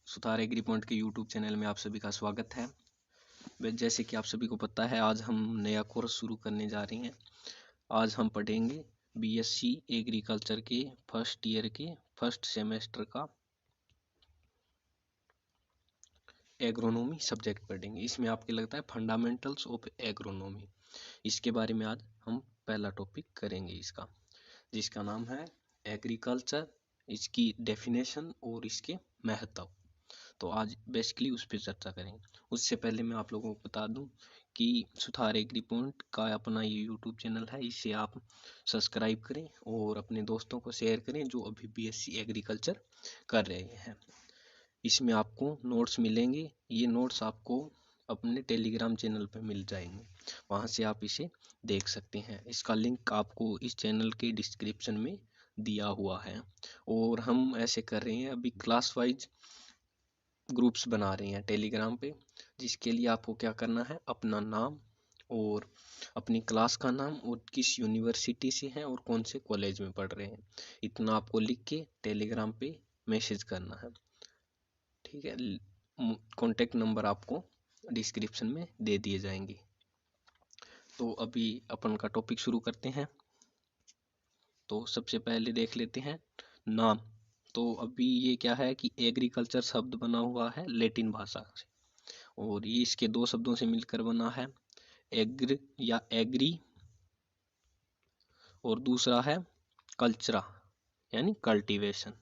Sutar agree point के YouTube channel में आप सभी का स्वागत है। जैसे कि आप सभी को पता है, आज हम नया कोर्स शुरू करने जा रहे हैं। आज हम पढ़ेंगे बीएससी एग्रीकल्चर के फर्स्ट ईयर के फर्स्ट सेमेस्टर का एग्रोनॉमी सब्जेक्ट पढ़ेंगे। इसमें आपके लगता है फंडामेंटल्स ऑफ एग्रोनॉमी, इसके बारे में आज हम पहला टॉपिक करेंगे इसका, जिसका नाम है एग्रीकल्चर, इसकी डेफिनेशन और इसके महत्व। तो आज बेसिकली उस पर चर्चा करेंगे। उससे पहले मैं आप लोगों को बता दूं कि सुतार एग्री पॉइंट का अपना ये यूट्यूब चैनल है, इसे आप सब्सक्राइब करें और अपने दोस्तों को शेयर करें जो अभी बीएससी एग्रीकल्चर कर रहे हैं। इसमें आपको नोट्स मिलेंगे, ये नोट्स आपको अपने टेलीग्राम चैनल पर मिल जाएंगे, वहाँ से आप इसे देख सकते हैं। इसका लिंक आपको इस चैनल के डिस्क्रिप्शन में दिया हुआ है। और हम ऐसे कर रहे हैं, अभी क्लास वाइज ग्रुप्स बना रहे हैं टेलीग्राम पे, जिसके लिए आपको क्या करना है, अपना नाम और अपनी क्लास का नाम और किस यूनिवर्सिटी से हैं और कौन से कॉलेज में पढ़ रहे हैं, इतना आपको लिख के टेलीग्राम पे मैसेज करना है। ठीक है, कॉन्टेक्ट नंबर आपको डिस्क्रिप्शन में दे दिए जाएंगे। तो अभी अपन का टॉपिक शुरू करते हैं। तो सबसे पहले देख लेते हैं नाम। तो अभी ये क्या है कि एग्रीकल्चर शब्द बना हुआ है लैटिन भाषा से, और ये इसके दो शब्दों से मिलकर बना है, एग्र या एग्री, और दूसरा है कल्चरा यानी कल्टीवेशन।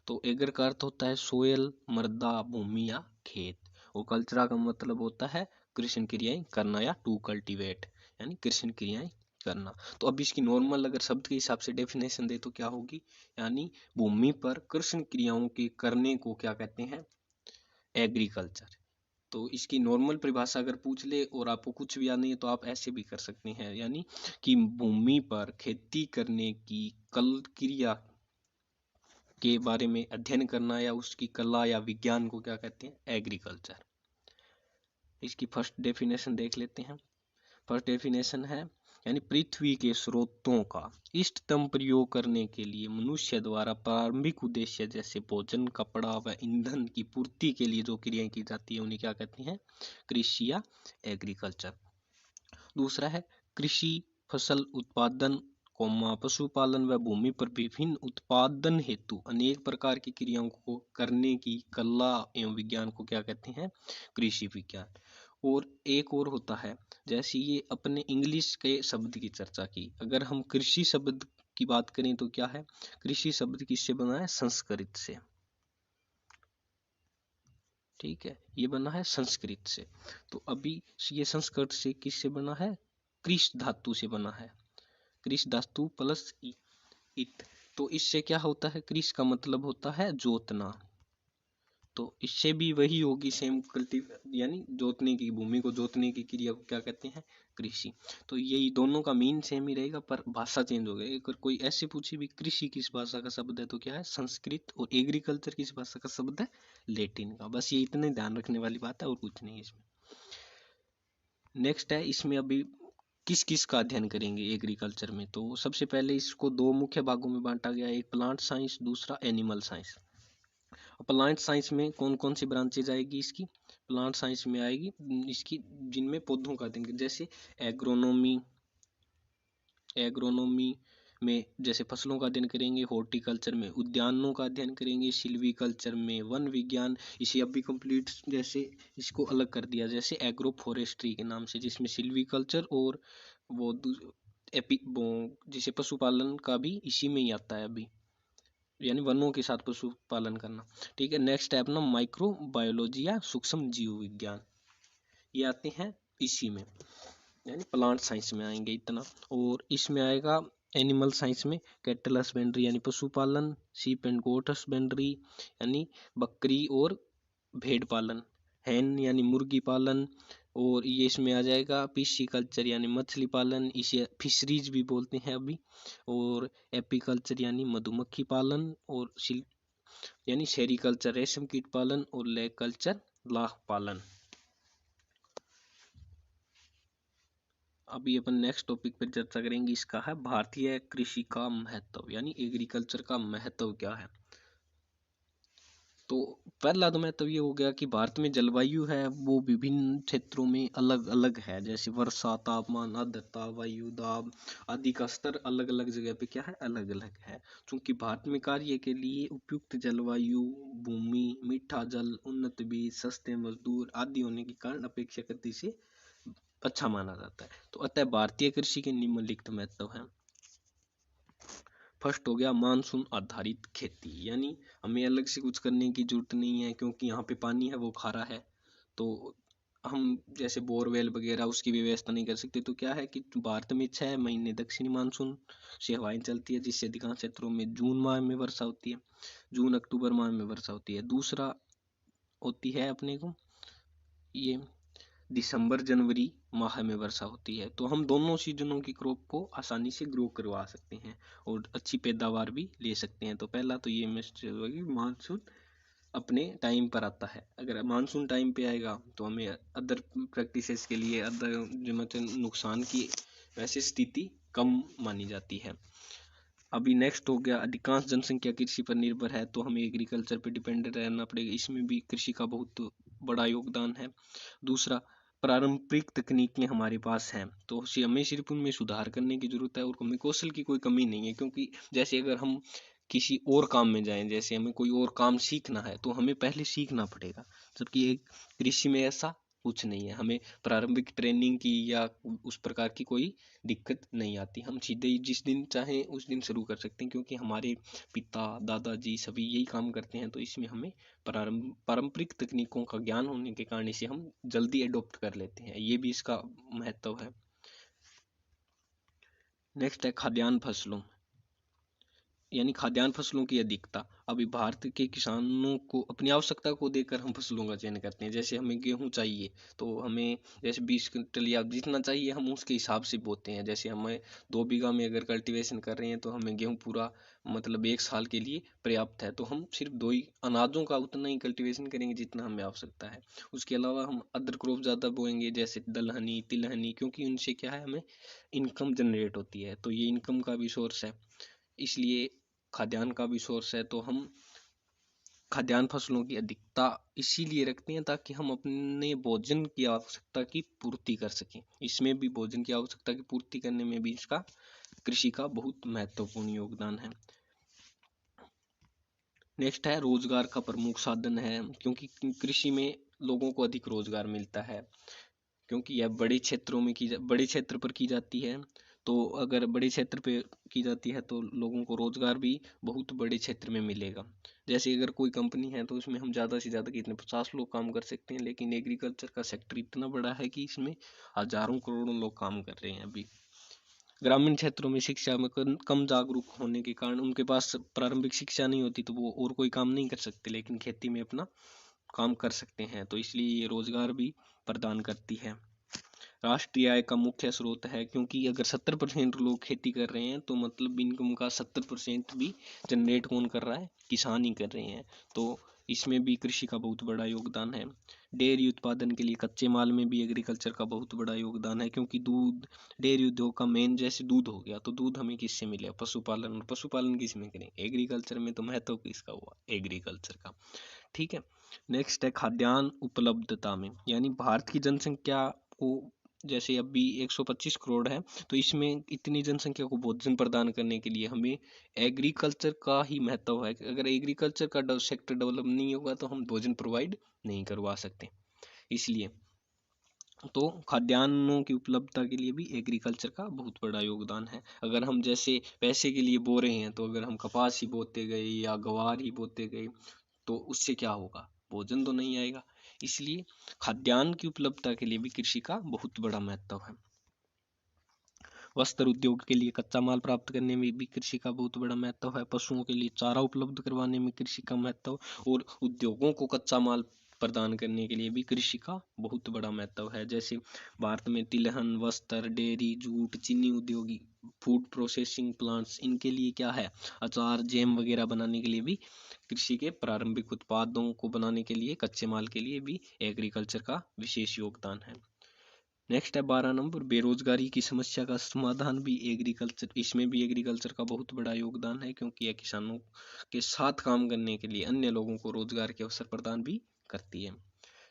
तो एग्र का अर्थ होता है सोयल, मृदा, भूमि या खेत, और कल्चरा का मतलब होता है कृषि क्रियाएं करना या टू कल्टीवेट यानी कृषि क्रियाएं करना। तो अब इसकी नॉर्मल अगर शब्द के हिसाब से डेफिनेशन दे तो क्या होगी, यानी भूमि पर कृषि क्रियाओं के करने को क्या कहते हैं, एग्रीकल्चर। तो इसकी नॉर्मल परिभाषा अगर पूछ ले और आपको कुछ भी याद नहीं है तो आप ऐसे भी कर सकते हैं, यानी कि भूमि पर खेती करने की कल क्रिया के बारे में अध्ययन करना या उसकी कला या विज्ञान को क्या कहते हैं, एग्रीकल्चर। इसकी फर्स्ट डेफिनेशन देख लेते हैं। फर्स्ट डेफिनेशन है, यानी पृथ्वी के स्रोतों का इष्टतम प्रयोग करने के लिए मनुष्य द्वारा प्रारंभिक उद्देश्य जैसे भोजन, कपड़ा व ईंधन की पूर्ति के लिए जो क्रियाएं की जाती है उन्हें क्या कहते हैं, कृषि या एग्रीकल्चर। दूसरा है कृषि, फसल उत्पादन, पशुपालन व भूमि पर विभिन्न उत्पादन हेतु अनेक प्रकार की क्रियाओं को करने की कला एवं विज्ञान को क्या कहते हैं, कृषि विज्ञान। और एक और होता है, जैसे ये अपने इंग्लिश के शब्द की चर्चा की, अगर हम कृषि शब्द की बात करें तो क्या है, कृषि शब्द किससे बना है, संस्कृत से। ठीक है, ये बना है संस्कृत से। तो अभी ये संस्कृत से किससे बना है, कृष धातु से बना है, कृष धातु प्लस इत। तो इससे क्या होता है, कृष का मतलब होता है जोतना, तो इससे भी वही होगी सेम यानी जोतने की, भूमि को जोतने की क्रिया को क्या कहते हैं, कृषि। तो यही दोनों का मीन सेम ही रहेगा, पर भाषा चेंज हो गई। अगर कोई ऐसे पूछे भी कृषि किस भाषा का शब्द है तो क्या है, संस्कृत, और एग्रीकल्चर किस भाषा का शब्द है, लैटिन का। बस ये इतने ध्यान रखने वाली बात है और कुछ नहीं इसमें। नेक्स्ट है, इसमें अभी किस किस का अध्ययन करेंगे एग्रीकल्चर में। तो सबसे पहले इसको दो मुख्य भागों में बांटा गया है, एक प्लांट साइंस, दूसरा एनिमल साइंस। प्लांट साइंस में कौन कौन सी ब्रांचेज आएगी इसकी, प्लांट साइंस में आएगी इसकी जिनमें पौधों का अध्ययन, जैसे एग्रोनॉमी, एग्रोनॉमी में जैसे फसलों का अध्ययन करेंगे, हॉर्टिकल्चर में उद्यानों का अध्ययन करेंगे, सिल्वीकल्चर में वन विज्ञान, इसे अभी कंप्लीट जैसे इसको अलग कर दिया जैसे एग्रो फॉरेस्ट्री के नाम से, जिसमें सिल्वीकल्चर और वो जिसे पशुपालन का भी इसी में ही आता है अभी, यानी वनों के साथ पशुपालन करना। ठीक है, नेक्स्ट है अपना माइक्रो बायोलॉजी या सूक्ष्म जीव विज्ञान, ये आते हैं इसी में, यानी प्लांट साइंस में आएंगे इतना। और इसमें आएगा एनिमल साइंस में कैटल हस्बेंड्री यानी पशुपालन, शीप एंड गोट हस्बेंड्री यानी बकरी और भेड़ पालन, हैन यानी मुर्गी पालन, और ये इसमें आ जाएगा पिस्सीकल्चर यानी मछली पालन, इसे फिशरीज भी बोलते हैं अभी, और एपीकल्चर यानी मधुमक्खी पालन, और यानी सेरिकल्चर रेशम कीट पालन, और लेक कल्चर लाख पालन। अभी अपन नेक्स्ट टॉपिक पर चर्चा करेंगे, इसका है भारतीय कृषि का महत्व, यानी एग्रीकल्चर का महत्व क्या है। तो पहला तो महत्व ये हो गया कि भारत में जलवायु है वो विभिन्न क्षेत्रों में अलग अलग है, जैसे वर्षा, तापमान, आर्द्रता, वायु दाब आदि का स्तर अलग अलग जगह पे क्या है, अलग अलग है। क्योंकि भारत में कार्य के लिए उपयुक्त जलवायु, भूमि, मीठा जल, उन्नत बीज, सस्ते मजदूर आदि होने के कारण अपेक्षाकृत इसे अच्छा माना जाता है। तो अतः भारतीय कृषि के निम्नलिखित महत्व है। फर्स्ट हो गया मानसून आधारित खेती, यानी हमें अलग से कुछ करने की जरूरत नहीं है, क्योंकि यहाँ पे पानी है वो खारा है, तो हम जैसे बोरवेल वगैरह उसकी व्यवस्था नहीं कर सकते। तो क्या है कि भारत में 6 महीने दक्षिणी मानसून से हवाएं चलती है, जिससे अधिकांश क्षेत्रों में जून माह में वर्षा होती है, जून अक्टूबर माह में वर्षा होती है। दूसरा होती है अपने को ये दिसंबर जनवरी माह में वर्षा होती है। तो हम दोनों सीजनों की क्रॉप को आसानी से ग्रो करवा सकते हैं और अच्छी पैदावार भी ले सकते हैं। तो पहला तो ये मैसेज होगा कि मानसून अपने टाइम पर आता है। अगर मानसून टाइम पे आएगा तो हमें अदर प्रैक्टिसेस के लिए अदर मतलब नुकसान की वैसे स्थिति कम मानी जाती है। अभी नेक्स्ट हो गया अधिकांश जनसंख्या कृषि पर निर्भर है, तो हमें एग्रीकल्चर पे डिपेंडेंट रहना पड़ेगा। इसमें भी कृषि का बहुत बड़ा योगदान है। दूसरा, पारंपरिक तकनीकें हमारे पास हैं, तो हमें सिर्फ उनमें सुधार करने की जरूरत है और हमें कौशल की कोई कमी नहीं है। क्योंकि जैसे अगर हम किसी और काम में जाएं, जैसे हमें कोई और काम सीखना है तो हमें पहले सीखना पड़ेगा, जबकि एक कृषि में ऐसा कुछ नहीं है। हमें प्रारंभिक ट्रेनिंग की या उस प्रकार की कोई दिक्कत नहीं आती, हम सीधे ही जिस दिन चाहें उस दिन शुरू कर सकते हैं, क्योंकि हमारे पिता दादाजी सभी यही काम करते हैं। तो इसमें हमें पारंपरिक तकनीकों का ज्ञान होने के कारण इसे हम जल्दी एडॉप्ट कर लेते हैं, ये भी इसका महत्व है। नेक्स्ट है खाद्यान्न फसलों, यानी खाद्यान्न फसलों की अधिकता। अभी भारत के किसानों को अपनी आवश्यकता को देखकर हम फसलों का चयन करते हैं। जैसे हमें गेहूं चाहिए तो हमें जैसे 20 क्विंटल या जितना चाहिए हम उसके हिसाब से बोते हैं। जैसे हमें 2 बीघा में अगर कल्टीवेशन कर रहे हैं तो हमें गेहूं पूरा मतलब 1 साल के लिए पर्याप्त है, तो हम सिर्फ 2 ही अनाजों का उतना ही कल्टीवेशन करेंगे जितना हमें आवश्यकता है। उसके अलावा हम अदर क्रॉप ज़्यादा बोएंगे, जैसे दलहनी, तिलहनी, क्योंकि उनसे क्या है, हमें इनकम जनरेट होती है, तो ये इनकम का भी सोर्स है, इसलिए खाद्यान्न का भी सोर्स है। तो हम खाद्यान्न फसलों की अधिकता इसीलिए रखते हैं ताकि हम अपने भोजन की आवश्यकता की पूर्ति कर सकें। इसमें भी भोजन की आवश्यकता की पूर्ति करने में भी इसका कृषि का बहुत महत्वपूर्ण योगदान है। नेक्स्ट है रोजगार का प्रमुख साधन है, क्योंकि कृषि में लोगों को अधिक रोजगार मिलता है, क्योंकि यह बड़े क्षेत्र पर की जाती है। तो अगर बड़े क्षेत्र पे की जाती है तो लोगों को रोजगार भी बहुत बड़े क्षेत्र में मिलेगा। जैसे अगर कोई कंपनी है तो उसमें हम ज़्यादा से ज़्यादा कितने 50 लोग काम कर सकते हैं, लेकिन एग्रीकल्चर का सेक्टर इतना बड़ा है कि इसमें हजारों करोड़ों लोग काम कर रहे हैं। अभी ग्रामीण क्षेत्रों में शिक्षा में कम जागरूक होने के कारण उनके पास प्रारंभिक शिक्षा नहीं होती, तो वो और कोई काम नहीं कर सकते, लेकिन खेती में अपना काम कर सकते हैं। तो इसलिए ये रोजगार भी प्रदान करती है। राष्ट्रीय आय का मुख्य स्रोत है, क्योंकि अगर 70% लोग खेती कर रहे हैं तो मतलब इनकम का 70% भी जनरेट कौन कर रहा है, किसान ही कर रहे हैं। तो इसमें भी कृषि का बहुत बड़ा योगदान है। डेयरी उत्पादन के लिए कच्चे माल में भी एग्रीकल्चर का बहुत बड़ा योगदान है, क्योंकि दूध डेयरी उद्योग का मेन जैसे दूध हो गया, तो दूध हमें किससे मिलेगा, पशुपालन, और पशुपालन किस में करें, एग्रीकल्चर में। तो महत्व किसका हुआ, एग्रीकल्चर का। ठीक है। नेक्स्ट है खाद्यान्न उपलब्धता में, यानी भारत की जनसंख्या को जैसे अभी 125 करोड़ है, तो इसमें इतनी जनसंख्या को भोजन प्रदान करने के लिए हमें एग्रीकल्चर का ही महत्व है। अगर एग्रीकल्चर का सेक्टर डेवलप नहीं होगा तो हम भोजन प्रोवाइड नहीं करवा सकते। इसलिए तो खाद्यान्नों की उपलब्धता के लिए भी एग्रीकल्चर का बहुत बड़ा योगदान है। अगर हम जैसे पैसे के लिए बो रहे हैं, तो अगर हम कपास ही बोते गए या गवार ही बोते गए तो उससे क्या होगा, भोजन तो नहीं आएगा। इसलिए खाद्यान्न की उपलब्धता के लिए भी कृषि का बहुत बड़ा महत्व है। वस्त्र उद्योग के लिए कच्चा माल प्राप्त करने में भी कृषि का बहुत बड़ा महत्व है। पशुओं के लिए चारा उपलब्ध करवाने में कृषि का महत्व, और उद्योगों को कच्चा माल प्रदान करने के लिए भी कृषि का बहुत बड़ा महत्व है। जैसे भारत में तिलहन, वस्त्र, डेयरी, जूट, चीनी उद्योगी, फूड प्रोसेसिंग प्लांट्स, इनके लिए क्या है, अचार, जैम वगैरह बनाने के लिए भी कृषि के प्रारंभिक उत्पादों को बनाने के लिए कच्चे माल के लिए भी एग्रीकल्चर का विशेष योगदान है। नेक्स्ट है 12 नंबर, बेरोजगारी की समस्या का समाधान भी एग्रीकल्चर, इसमें भी एग्रीकल्चर का बहुत बड़ा योगदान है, क्योंकि यह किसानों के साथ काम करने के लिए अन्य लोगों को रोजगार के अवसर प्रदान भी करती है।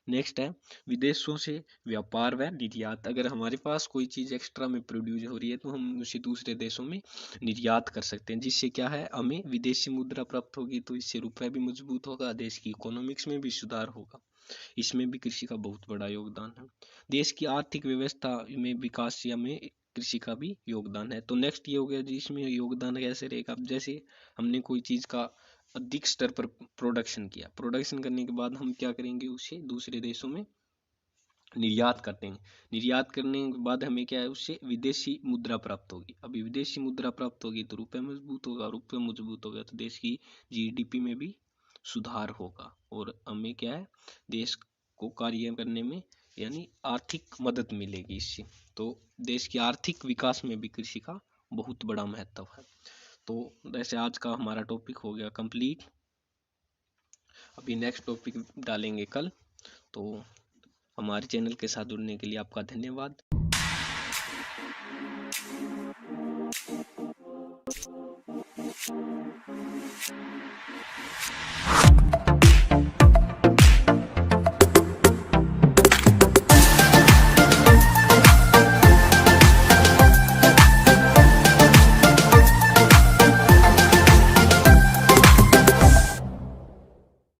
नेक्स्ट है विदेशों से व्यापार व निर्यात। अगर हमारे पास कोई चीज़ एक्स्ट्रा में प्रोड्यूस हो रही है तो हम उसे दूसरे देशों में निर्यात कर सकते हैं, जिससे क्या है, हमें विदेशी मुद्रा प्राप्त होगी, तो इससे रुपये भी मजबूत होगा, देश की इकोनॉमिक्स में भी सुधार होगा। इसमें भी कृषि का बहुत बड़ा योगदान है। देश की आर्थिक व्यवस्था में विकास या में कृषि का भी योगदान है। तो नेक्स्ट ये हो गया जी, इसमें योगदान कैसे रहेगा। अब जैसे हमने कोई चीज़ का अधिक स्तर पर प्रोडक्शन किया, प्रोडक्शन करने के बाद हम क्या करेंगे, उसे दूसरे देशों में निर्यात करते हैं। निर्यात करने के बाद हमें क्या है, उससे विदेशी मुद्रा प्राप्त होगी। अभी विदेशी मुद्रा प्राप्त होगी तो रुपये मजबूत होगा, रुपये मजबूत होगा तो देश की जीडीपी में भी सुधार होगा, और हमें क्या है, देश को कार्य करने में यानी आर्थिक मदद मिलेगी इससे। तो देश की आर्थिक विकास में भी कृषि का बहुत बड़ा महत्व है। तो वैसे आज का हमारा टॉपिक हो गया कंप्लीट। अभी नेक्स्ट टॉपिक डालेंगे कल। तो हमारे चैनल के साथ जुड़ने के लिए आपका धन्यवाद।